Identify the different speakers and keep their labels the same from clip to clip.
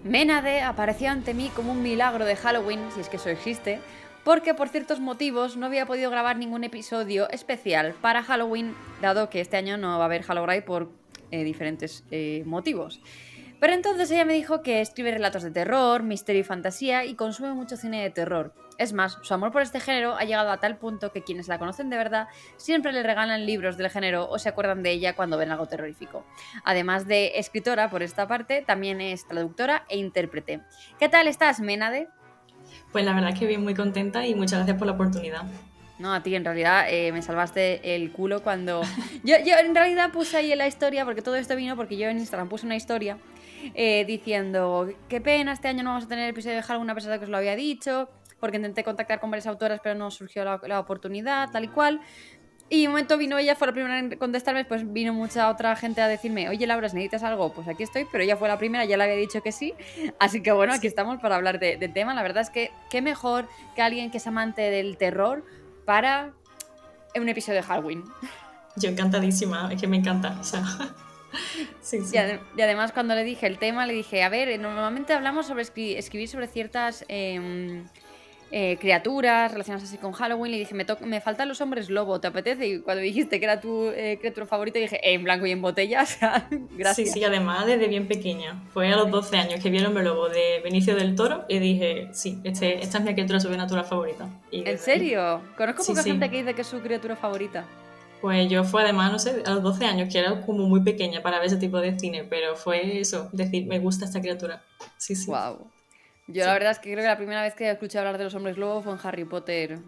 Speaker 1: Ménade apareció ante mí como un milagro de Halloween, si es que eso existe, porque por ciertos motivos no había podido grabar ningún episodio especial para Halloween, dado que este año no va a haber Halloween por diferentes motivos. Pero entonces ella me dijo que escribe relatos de terror, misterio y fantasía y consume mucho cine de terror. Es más, su amor por este género ha llegado a tal punto que quienes la conocen de verdad siempre le regalan libros del género o se acuerdan de ella cuando ven algo terrorífico. Además de escritora por esta parte, también es traductora e intérprete. ¿Qué tal estás, Ménade?
Speaker 2: Pues la verdad es que bien, muy contenta y muchas gracias por la oportunidad.
Speaker 1: No, a ti en realidad me salvaste el culo cuando... Yo en realidad puse ahí en la historia, porque todo esto vino porque yo en Instagram puse una historia diciendo, qué pena, este año no vamos a tener episodio de Halloween a pesar de que os lo había dicho, porque intenté contactar con varias autoras pero no surgió la oportunidad, tal y cual. Y un momento vino ella, fue la primera en contestarme, pues vino mucha otra gente a decirme, oye Laura, si necesitas algo, pues aquí estoy, pero ella fue la primera, ya le había dicho que sí, así que bueno, aquí
Speaker 2: Sí,
Speaker 1: estamos para hablar del tema. La verdad es que qué mejor que alguien que es amante del terror para un episodio de Halloween.
Speaker 2: yo encantadísima, es que me encanta. O sea, sí,
Speaker 1: Y,
Speaker 2: sí.
Speaker 1: y además cuando le dije el tema, le dije, a ver, normalmente hablamos sobre escribir sobre ciertas criaturas relacionadas así con Halloween. Le dije, me faltan los hombres lobo, ¿te apetece? Y cuando dijiste que era tu criatura favorita, dije, en blanco y en botella, o sea,
Speaker 2: Sí, sí,
Speaker 1: gracias.
Speaker 2: además desde bien pequeña. Fue a los 12 años que vi el hombre lobo de Benicio del Toro y dije, sí, esta es mi criatura sobrenatural favorita. Y
Speaker 1: ¿En
Speaker 2: desde ahí,
Speaker 1: serio? Conozco
Speaker 2: sí,
Speaker 1: poca gente
Speaker 2: sí.
Speaker 1: que dice que es su criatura favorita.
Speaker 2: Pues yo fue además, no sé, a los 12 años, que era como muy pequeña para ver ese tipo de cine, pero fue eso, decir, me gusta esta criatura. Sí, sí,
Speaker 1: Wow. Yo la
Speaker 2: sí.
Speaker 1: verdad es que creo que la primera vez que escuché hablar de los hombres lobo fue en Harry Potter.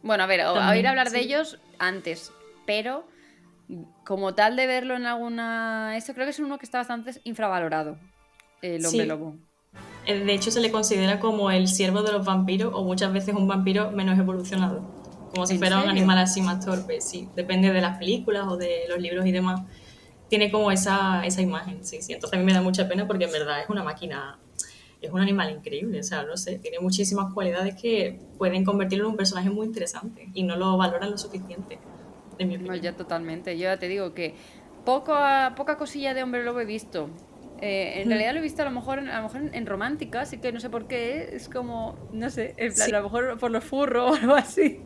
Speaker 1: Bueno, a ver, a oír
Speaker 2: También,
Speaker 1: hablar de
Speaker 2: sí.
Speaker 1: ellos antes, pero como tal de verlo en alguna... Esto creo que es uno que está bastante infravalorado, el hombre
Speaker 2: Sí,
Speaker 1: lobo.
Speaker 2: de hecho, se le considera como el siervo de los vampiros o muchas veces un vampiro menos evolucionado, como si
Speaker 1: ¿En
Speaker 2: fuera un animal
Speaker 1: serio?
Speaker 2: así más torpe. Sí, depende de las películas o de los libros y demás. Tiene como esa imagen, sí, sí. Entonces a mí me da mucha pena porque en verdad es una máquina, es un animal increíble, o sea, no sé, tiene muchísimas cualidades que pueden convertirlo en un personaje muy interesante y no lo valoran lo suficiente, en mi
Speaker 1: No,
Speaker 2: opinión.
Speaker 1: ya totalmente. Yo ya te digo que poca cosilla de hombre lobo he visto. En realidad lo he visto a lo mejor en romántica, así que no sé por qué. Es como, no sé, en plan,
Speaker 2: Sí,
Speaker 1: a lo mejor por los furros o algo así.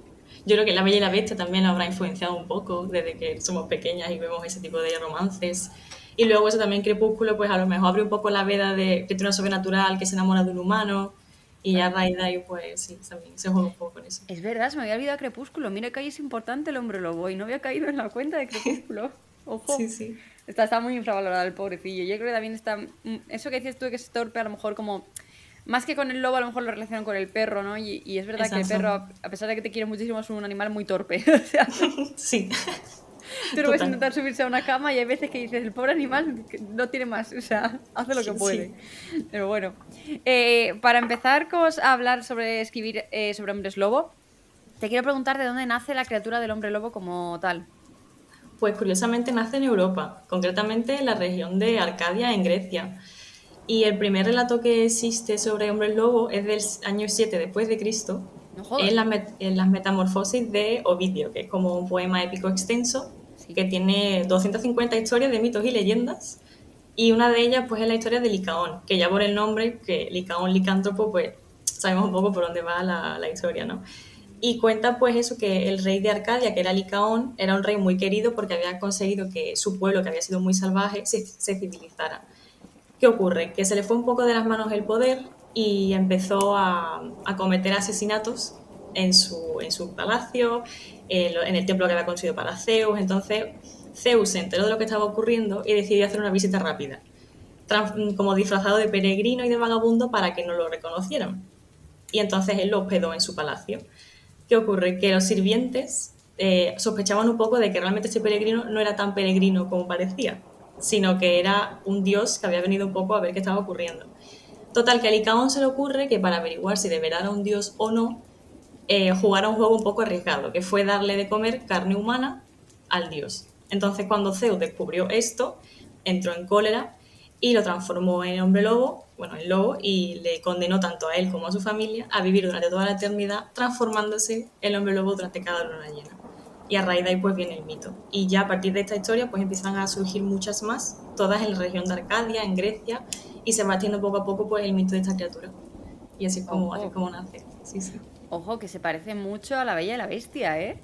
Speaker 2: yo creo que La Bella y la Bestia también la habrá influenciado un poco desde que somos pequeñas y vemos ese tipo de romances. Y luego eso también Crepúsculo, pues a lo mejor abre un poco la veda de que tiene una sobrenatural que se enamora de un humano y ya a
Speaker 1: Claro.
Speaker 2: raíz de ahí pues sí, también se juega un poco con eso.
Speaker 1: Es verdad, se me había olvidado Crepúsculo. Mira que ahí es importante el hombre lobo y no había caído en la cuenta de Crepúsculo.
Speaker 2: Sí,
Speaker 1: Ojo.
Speaker 2: sí.
Speaker 1: Está muy infravalorado el pobrecillo. Yo creo que también está... Eso que dices tú de que es torpe, a lo mejor como... Más que con el lobo, a lo mejor lo relacionan con el perro, ¿no? Y es verdad que el
Speaker 2: Exacto.
Speaker 1: perro, a pesar de que te quiere muchísimo, es un animal muy torpe. O sea,
Speaker 2: Sí,
Speaker 1: tú lo ves
Speaker 2: total.
Speaker 1: intentar subirse a una cama y hay veces que dices, el pobre animal no tiene más, o sea, hace lo que puede.
Speaker 2: Sí.
Speaker 1: Pero bueno, para empezar a hablar sobre escribir sobre hombres lobo, te quiero preguntar de dónde nace la criatura del hombre lobo como tal.
Speaker 2: Pues curiosamente nace en Europa, concretamente en la región de Arcadia, en Grecia. Y el primer relato que existe sobre hombres lobo es del año 7 después de Cristo,
Speaker 1: No
Speaker 2: en
Speaker 1: jodas.
Speaker 2: en las Metamorfosis de Ovidio, que es como un poema épico extenso
Speaker 1: Sí.
Speaker 2: que tiene 250 historias de mitos y leyendas. Y una de ellas pues es la historia de Licaón, que ya por el nombre, que Licaón licántropo, pues sabemos un poco por dónde va la historia, ¿no? Y cuenta pues eso, que el rey de Arcadia, que era Licaón, era un rey muy querido porque había conseguido que su pueblo, que había sido muy salvaje, se civilizara. ¿Qué ocurre? Que se le fue un poco de las manos el poder y empezó a cometer asesinatos en su palacio, en el templo que había construido para Zeus. Entonces, Zeus se enteró de lo que estaba ocurriendo y decidió hacer una visita rápida, como disfrazado de peregrino y de vagabundo para que no lo reconocieran. Y entonces él lo hospedó en su palacio. ¿Qué ocurre? Que los sirvientes sospechaban un poco de que realmente este peregrino no era tan peregrino como parecía, sino que era un dios que había venido un poco a ver qué estaba ocurriendo. Total, que a Licaón se le ocurre que para averiguar si de verdad era un dios o no, jugara un juego un poco arriesgado, que fue darle de comer carne humana al dios. Entonces, cuando Zeus descubrió esto, entró en cólera y lo transformó en hombre lobo, bueno, en lobo, y le condenó tanto a él como a su familia a vivir durante toda la eternidad transformándose el hombre lobo durante cada luna llena. y a raíz de ahí pues viene el mito. Y ya a partir de esta historia pues empiezan a surgir muchas más, todas en la región de Arcadia, en Grecia, y se va haciendo poco a poco pues el mito de esta criatura. Y así es
Speaker 1: Ojo,
Speaker 2: como nace. Sí, sí.
Speaker 1: ojo, que se parece mucho a La Bella y la Bestia, ¿eh?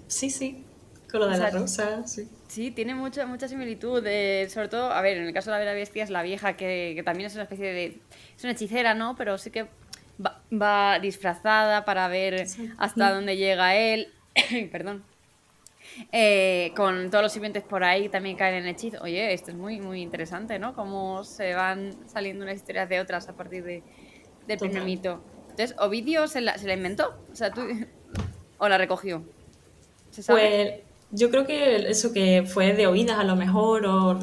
Speaker 2: Sí, sí. Con lo
Speaker 1: O
Speaker 2: de la
Speaker 1: sea,
Speaker 2: rosa, sí.
Speaker 1: sí, tiene mucha similitud. Sobre todo, a ver, en el caso de La Bella y la Bestia es la vieja que también es una especie de... Es una hechicera, ¿no? Pero sí que va disfrazada para ver
Speaker 2: Exacto.
Speaker 1: hasta dónde llega él. Perdón. Con todos los sirvientes por ahí también caen en hechizo. Oye, esto es muy interesante, ¿no? Cómo se van saliendo unas historias de otras a partir del primer
Speaker 2: Total.
Speaker 1: mito. Entonces, ¿Ovidio se la inventó? O sea, ¿o la recogió? ¿Se sabe?
Speaker 2: Pues yo creo que eso que fue de oídas a lo mejor, o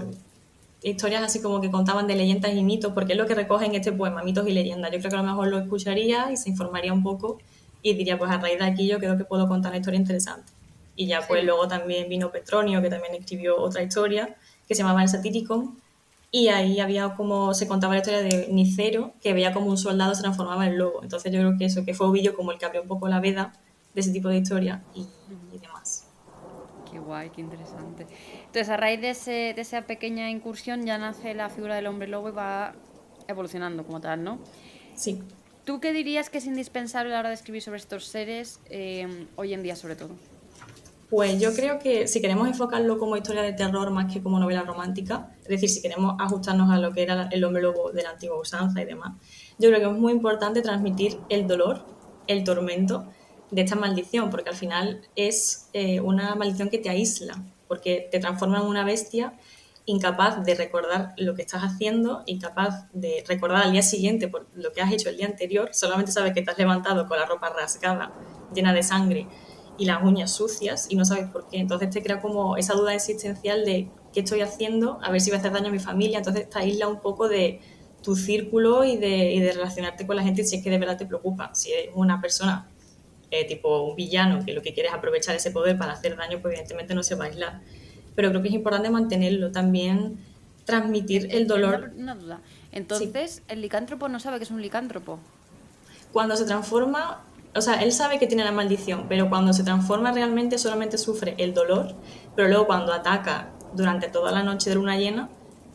Speaker 2: historias así como que contaban de leyendas y mitos, porque es lo que recoge en este poema, mitos y leyendas. Yo creo que a lo mejor lo escucharía y se informaría un poco y diría, pues a raíz de aquí yo creo que puedo contar una historia interesante. Y ya pues
Speaker 1: Sí.
Speaker 2: luego también vino Petronio, que también escribió otra historia, que se llamaba El Satyricon, y ahí había como, se contaba la historia de Nicero, que veía como un soldado se transformaba en lobo. Entonces yo creo que eso, que fue Ovidio como el que abrió un poco la veda de ese tipo de historia y demás.
Speaker 1: Qué guay, qué interesante. Entonces, a raíz de esa pequeña incursión ya nace la figura del hombre lobo y va evolucionando como tal, ¿no?
Speaker 2: Sí.
Speaker 1: ¿Tú qué dirías que es indispensable a la hora de escribir sobre estos seres hoy en día sobre todo?
Speaker 2: Pues yo creo que si queremos enfocarlo como historia de terror más que como novela romántica, es decir, si queremos ajustarnos a lo que era el hombre lobo de la antigua usanza y demás, yo creo que es muy importante transmitir el dolor, el tormento de esta maldición, porque al final es una maldición que te aísla, porque te transforma en una bestia incapaz de recordar lo que estás haciendo, incapaz de recordar al día siguiente por lo que has hecho el día anterior, solamente sabes que te has levantado con la ropa rasgada, llena de sangre y las uñas sucias y no sabes por qué. Entonces te crea como esa duda existencial de qué estoy haciendo, a ver si voy a hacer daño a mi familia. Entonces te aísla un poco de tu círculo y de relacionarte con la gente si es que de verdad te preocupa. Si eres una persona tipo un villano que lo que quiere es aprovechar ese poder para hacer daño, pues evidentemente no se va a aislar. Pero creo que es importante mantenerlo, también transmitir el dolor.
Speaker 1: Una duda.
Speaker 2: Sí,
Speaker 1: Entonces, el licántropo no sabe que es un licántropo.
Speaker 2: cuando se transforma, o sea, él sabe que tiene la maldición, pero cuando se transforma realmente solamente sufre el dolor, pero luego cuando ataca durante toda la noche de luna llena,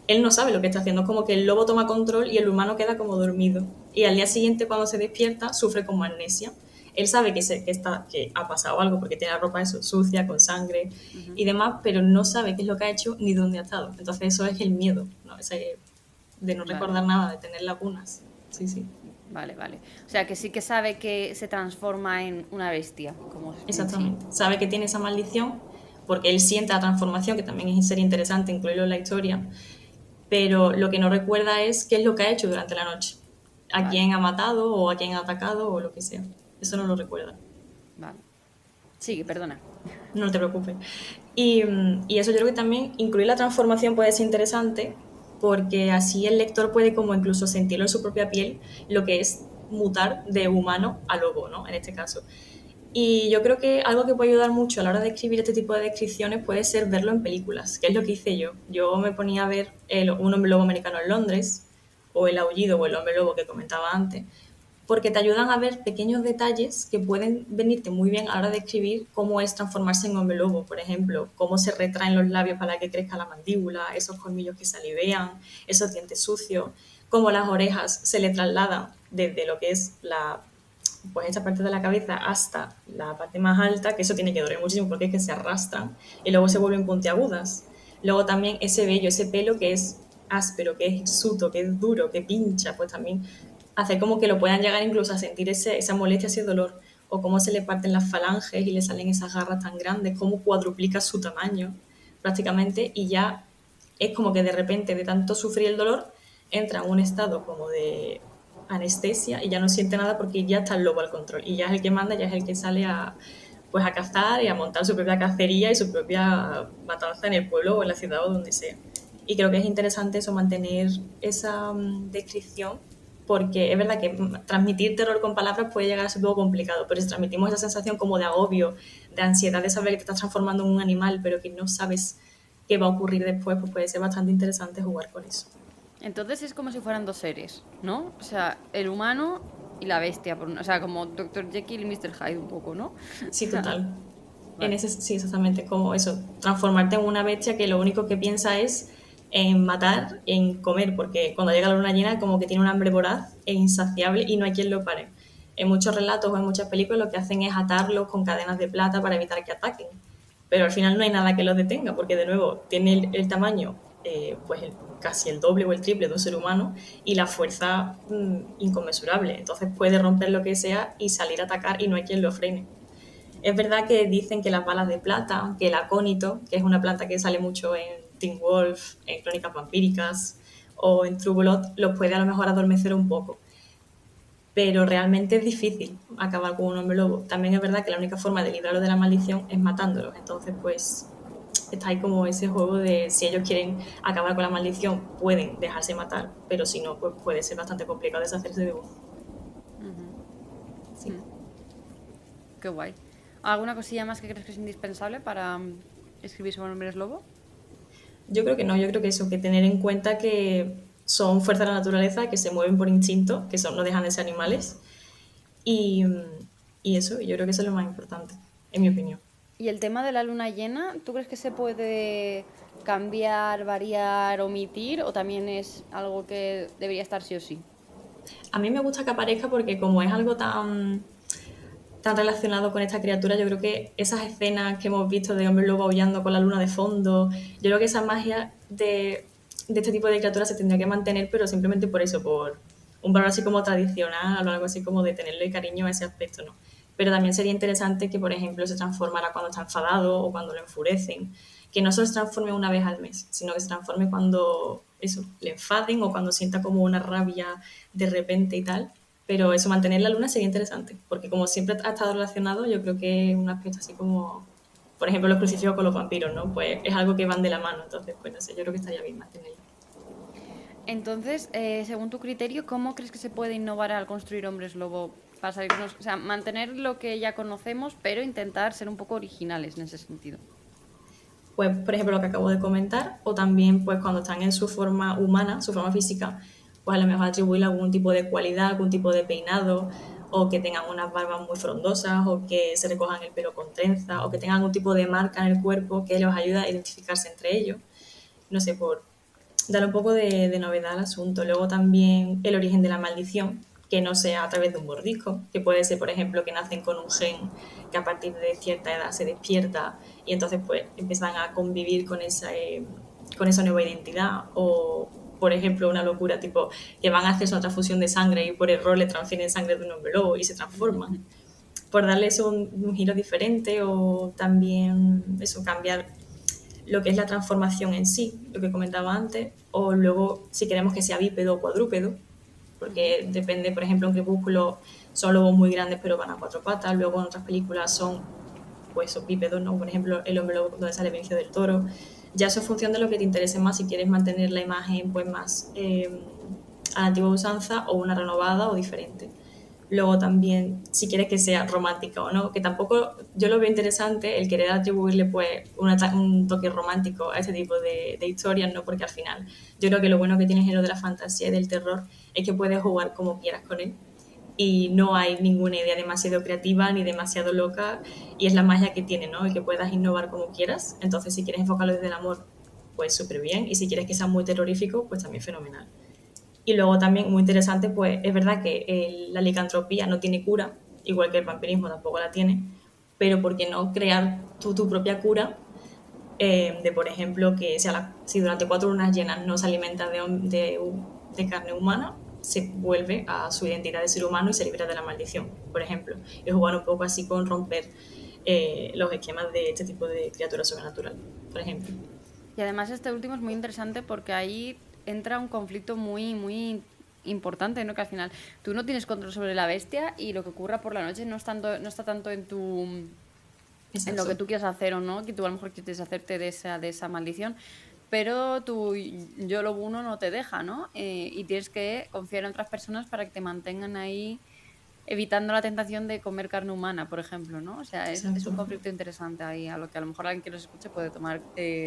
Speaker 2: él no sabe lo que está haciendo, es como que el lobo toma control y el humano queda como dormido. Y al día siguiente cuando se despierta sufre como amnesia. Él sabe que ha pasado algo porque tiene la ropa eso, sucia, con sangre
Speaker 1: Ujú.
Speaker 2: y demás, pero no sabe qué es lo que ha hecho ni dónde ha estado. Entonces eso es el miedo, ¿no? Ese de no
Speaker 1: Vale,
Speaker 2: recordar nada, de tener lagunas. Sí, sí.
Speaker 1: vale. O sea, que sí que sabe que se transforma en una bestia, como en sí.
Speaker 2: Exactamente. Sabe que tiene esa maldición porque él siente la transformación, que también es sería interesante incluirlo en la historia, pero lo que no recuerda es qué es lo que ha hecho durante la noche, a
Speaker 1: Vale,
Speaker 2: quién ha matado o a quién ha atacado o lo que sea. Eso no lo recuerda.
Speaker 1: vale. Sigue, perdona.
Speaker 2: No te preocupes. Y eso yo creo que también incluir la transformación puede ser interesante porque así el lector puede como incluso sentirlo en su propia piel lo que es mutar de humano a lobo, ¿no? En este caso. Y yo creo que algo que puede ayudar mucho a la hora de escribir este tipo de descripciones puede ser verlo en películas, que es lo que hice yo. Yo me ponía a ver Un hombre lobo americano en Londres, o El aullido o El hombre lobo que comentaba antes, porque te ayudan a ver pequeños detalles que pueden venirte muy bien a la hora de escribir cómo es transformarse en hombre lobo, por ejemplo, cómo se retraen los labios para que crezca la mandíbula, esos colmillos que salivean, esos dientes sucios, cómo las orejas se le trasladan desde lo que es pues esta parte de la cabeza hasta la parte más alta, que eso tiene que doler muchísimo porque es que se arrastran y luego se
Speaker 1: Mm.
Speaker 2: vuelven puntiagudas. Luego también ese vello, ese pelo que es áspero, que es hirsuto, que es duro, que pincha, pues también hacer como que lo puedan llegar incluso a sentir esa molestia, ese dolor, o cómo se le parten las falanges y le salen esas garras tan grandes, cómo cuadruplica su tamaño prácticamente y ya es como que de repente de tanto sufrir el dolor entra en un estado como de anestesia y ya no siente nada porque ya está el lobo al control y ya es el que manda, ya es el que sale pues a cazar y a montar su propia cacería y su propia matanza en el pueblo o en la ciudad o donde sea. Y creo que es interesante eso, mantener esa descripción porque es verdad que transmitir terror con palabras puede llegar a ser un poco complicado, pero si transmitimos esa sensación como de agobio, de ansiedad de saber que te estás transformando en un animal, pero que no sabes qué va a ocurrir después, pues puede ser bastante interesante jugar con eso.
Speaker 1: Entonces es como si fueran dos seres, ¿no? O sea, el humano y la bestia. O sea, como Dr. Jekyll y Mr. Hyde un poco, ¿no? O
Speaker 2: Sí,
Speaker 1: sea,
Speaker 2: total. En
Speaker 1: Vale.
Speaker 2: ese, sí, exactamente, como eso, transformarte en una bestia que lo único que piensa es en matar, en comer, porque cuando llega la luna llena como que tiene un hambre voraz e insaciable y no hay quien lo pare. En muchos relatos o en muchas películas lo que hacen es atarlos con cadenas de plata para evitar que ataquen, pero al final no hay nada que los detenga, porque de nuevo tiene el tamaño, pues casi el doble o el triple de un ser humano y la fuerza inconmensurable, entonces puede romper lo que sea y salir a atacar y no hay quien lo frene. Es verdad que dicen que las balas de plata, que el acónito, que es una planta que sale mucho en Teen Wolf, en Crónicas Vampíricas o en True Blood, los puede a lo mejor adormecer un poco. Pero realmente es difícil acabar con un hombre lobo. También es verdad que la única forma de librarlos de la maldición es matándolos. Entonces, pues está ahí como ese juego de si ellos quieren acabar con la maldición, pueden dejarse matar, pero si no, pues puede ser bastante complicado deshacerse de uno.
Speaker 1: Ujú.
Speaker 2: Sí.
Speaker 1: Qué guay. ¿Alguna cosilla más que crees que es indispensable para escribir sobre hombres lobo?
Speaker 2: Yo creo que no, yo creo que eso, que tener en cuenta que son fuerzas de la naturaleza, que se mueven por instinto, que son, no dejan de ser animales. Y, y eso, yo creo que eso es lo más importante, en mi opinión.
Speaker 1: Y el tema de la luna llena, ¿tú crees que se puede cambiar, variar, omitir o también es algo que debería estar sí o sí?
Speaker 2: A mí me gusta que aparezca porque como es algo tan relacionado con esta criatura, yo creo que esas escenas que hemos visto de hombre lobo aullando con la luna de fondo, yo creo que esa magia de este tipo de criaturas se tendría que mantener, pero simplemente por eso, por un valor así como tradicional o algo así como de tenerle cariño a ese aspecto, ¿no? Pero también sería interesante que, por ejemplo, se transformara cuando está enfadado o cuando lo enfurecen, que no solo se transforme una vez al mes, sino que se transforme cuando eso, le enfaden o cuando sienta como una rabia de repente y tal. Pero eso, mantener la luna sería interesante, porque como siempre ha estado relacionado, yo creo que es un aspecto así como, por ejemplo, los crucifijos con los vampiros, ¿no? Pues es algo que van de la mano, entonces, pues no sé, yo creo que estaría bien mantenerlo.
Speaker 1: Entonces, según tu criterio, ¿cómo crees que se puede innovar al construir hombres lobo para salirnos, o sea, mantener lo que ya conocemos, pero intentar ser un poco originales en ese sentido?
Speaker 2: Pues, por ejemplo, lo que acabo de comentar, o también, pues, cuando están en su forma humana, su forma física, pues a lo mejor atribuirle algún tipo de cualidad, algún tipo de peinado, o que tengan unas barbas muy frondosas, o que se recojan el pelo con trenza, o que tengan algún tipo de marca en el cuerpo que les ayude a identificarse entre ellos. No sé, por dar un poco de novedad al asunto. Luego también el origen de la maldición, que no sea a través de un mordisco, que puede ser, por ejemplo, que nacen con un gen que a partir de cierta edad se despierta y entonces pues empiezan a convivir con esa nueva identidad. O, por ejemplo, una locura tipo que van a hacer una transfusión de sangre y por error le transfieren sangre de un hombre lobo y se transforman. Por darle eso un giro diferente o también eso, cambiar lo que es la transformación en sí, lo que comentaba antes, o luego si queremos que sea bípedo o cuadrúpedo, porque depende, por ejemplo, en Crepúsculo son lobos muy grandes pero van a cuatro patas, luego en otras películas son pues son bípedos, ¿no? Por ejemplo, El hombre lobo donde sale Benicio del Toro. Ya eso es función de lo que te interese más, si quieres mantener la imagen pues más a la antigua usanza o una renovada o diferente. Luego también, si quieres que sea romántica o no, que tampoco yo lo veo interesante el querer atribuirle pues un toque romántico a este tipo de historias, ¿no? Porque al final yo creo que lo bueno que tiene el género de la fantasía y del terror es que puedes jugar como quieras con él y no hay ninguna idea demasiado creativa ni demasiado loca y es la magia que tiene, ¿no? El que puedas innovar como quieras. Entonces, si quieres enfocarlo desde el amor, pues súper bien. Y si quieres que sea muy terrorífico, pues también fenomenal. Y luego también muy interesante, pues es verdad que la licantropía no tiene cura, igual que el vampirismo tampoco la tiene, pero ¿por qué no crear tú tu propia cura? De, por ejemplo, que si durante 4 lunas llenas no se alimenta de carne humana, se vuelve a su identidad de ser humano y se libera de la maldición, por ejemplo. Y jugar un poco así con romper los esquemas de este tipo de criatura sobrenatural, por ejemplo.
Speaker 1: Y además este último es muy interesante porque ahí entra un conflicto muy importante, ¿no? Que al final tú no tienes control sobre la bestia y lo que ocurra por la noche no está tanto en lo que
Speaker 2: Exacto.
Speaker 1: tú quieras hacer o no, que tú a lo mejor quieres deshacerte de esa maldición, pero tu yo lo uno no te deja, ¿no? Y tienes que confiar en otras personas para que te mantengan ahí evitando la tentación de comer carne humana, por ejemplo, ¿no? O sea, es
Speaker 2: Exacto.
Speaker 1: un conflicto interesante ahí, a lo que a lo mejor alguien que nos escuche puede tomar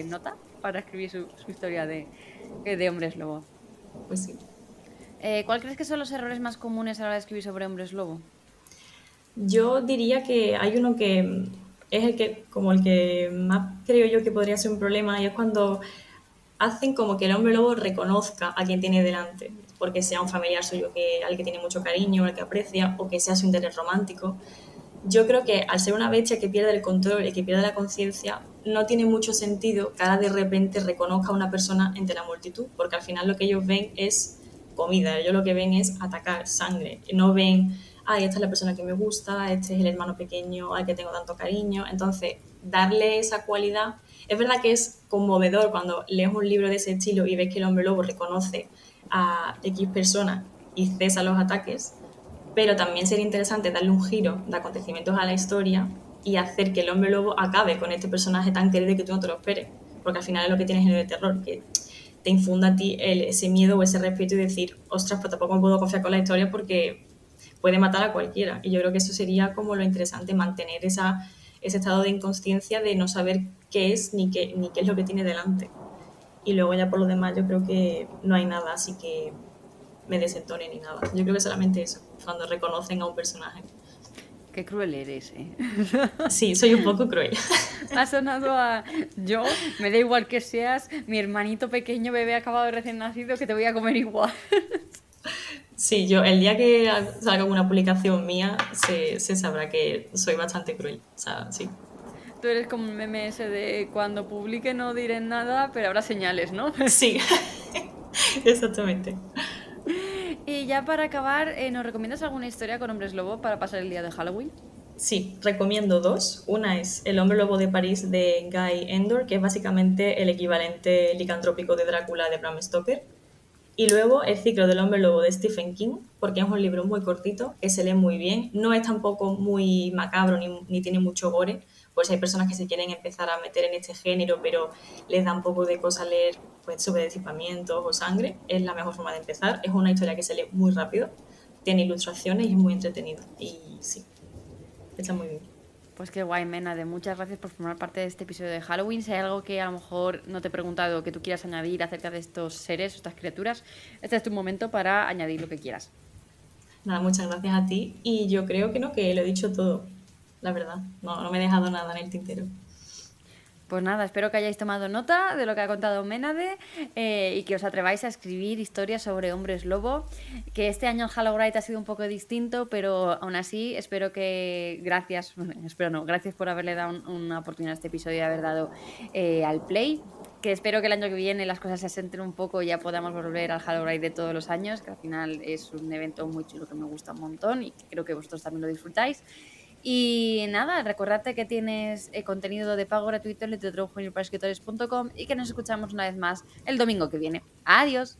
Speaker 1: nota para escribir su historia de hombres lobo.
Speaker 2: Pues sí.
Speaker 1: ¿Cuál crees que son los errores más comunes a la hora de escribir sobre hombres lobo?
Speaker 2: Yo diría que hay uno que es como el que más creo yo que podría ser un problema, y es cuando hacen como que el hombre lobo reconozca a quien tiene delante, porque sea un familiar suyo al que tiene mucho cariño, al que aprecia, o que sea su interés romántico. Yo creo que al ser una bestia que pierde el control y que pierde la conciencia, no tiene mucho sentido que ahora de repente reconozca a una persona entre la multitud, porque al final lo que ellos ven es comida, ellos lo que ven es atacar sangre, no ven, ay, esta es la persona que me gusta, este es el hermano pequeño al que tengo tanto cariño. Entonces, darle esa cualidad, es verdad que es conmovedor cuando lees un libro de ese estilo y ves que el hombre lobo reconoce a X persona y cesa los ataques, pero también sería interesante darle un giro de acontecimientos a la historia y hacer que el hombre lobo acabe con este personaje tan querido que tú no te lo esperes, porque al final es lo que tienes en el terror, que te infunda a ti ese miedo o ese respeto y decir, ostras, pues tampoco me puedo confiar con la historia porque puede matar a cualquiera. Y yo creo que eso sería como lo interesante, mantener ese estado de inconsciencia de no saber qué es ni qué es lo que tiene delante. Y luego ya por lo demás yo creo que no hay nada así que me desentone ni nada. Yo creo que solamente eso, cuando reconocen a un personaje.
Speaker 1: Qué cruel eres, ¿eh?
Speaker 2: Sí, soy un poco cruel.
Speaker 1: Ha sonado a yo, me da igual que seas mi hermanito pequeño bebé acabado de recién nacido, que te voy a comer igual.
Speaker 2: Sí, yo el día que salga una publicación mía se sabrá que soy bastante cruel. O sea, sí.
Speaker 1: Tú eres como un meme ese de cuando publique no diré nada, pero habrá señales, ¿no?
Speaker 2: Sí, exactamente.
Speaker 1: Y ya para acabar, ¿nos recomiendas alguna historia con hombres lobo para pasar el día de Halloween?
Speaker 2: Sí, recomiendo dos. Una es El hombre lobo de París de Guy Endor, que es básicamente el equivalente licantrópico de Drácula de Bram Stoker. Y luego El ciclo del hombre lobo de Stephen King, porque es un libro muy cortito, que se lee muy bien. No es tampoco muy macabro ni tiene mucho gore, pues hay personas que se quieren empezar a meter en este género, pero les da un poco de cosa leer pues, sobre desciframientos o sangre. Es la mejor forma de empezar. Es una historia que se lee muy rápido, tiene ilustraciones y es muy entretenido. Y sí, está muy bien.
Speaker 1: Pues qué guay, Mena, de muchas gracias por formar parte de este episodio de Halloween. Si hay algo que a lo mejor no te he preguntado que tú quieras añadir acerca de estos seres, estas criaturas, este es tu momento para añadir lo que quieras.
Speaker 2: Nada, muchas gracias a ti. Y yo creo que no, que lo he dicho todo, la verdad. No, no me he dejado nada en el tintero.
Speaker 1: Pues nada, espero que hayáis tomado nota de lo que ha contado Ménade y que os atreváis a escribir historias sobre hombres lobo. Que este año el Halloween ha sido un poco distinto, pero aún así espero que gracias por haberle dado una oportunidad a este episodio y haber dado al play. Que espero que el año que viene las cosas se asenten un poco y ya podamos volver al Halloween de todos los años, que al final es un evento muy chulo que me gusta un montón y que creo que vosotros también lo disfrutáis. Y nada, recordarte que tienes contenido de pago gratuito en literaturajuniorparaescritores.com y que nos escuchamos una vez más el domingo que viene. Adiós.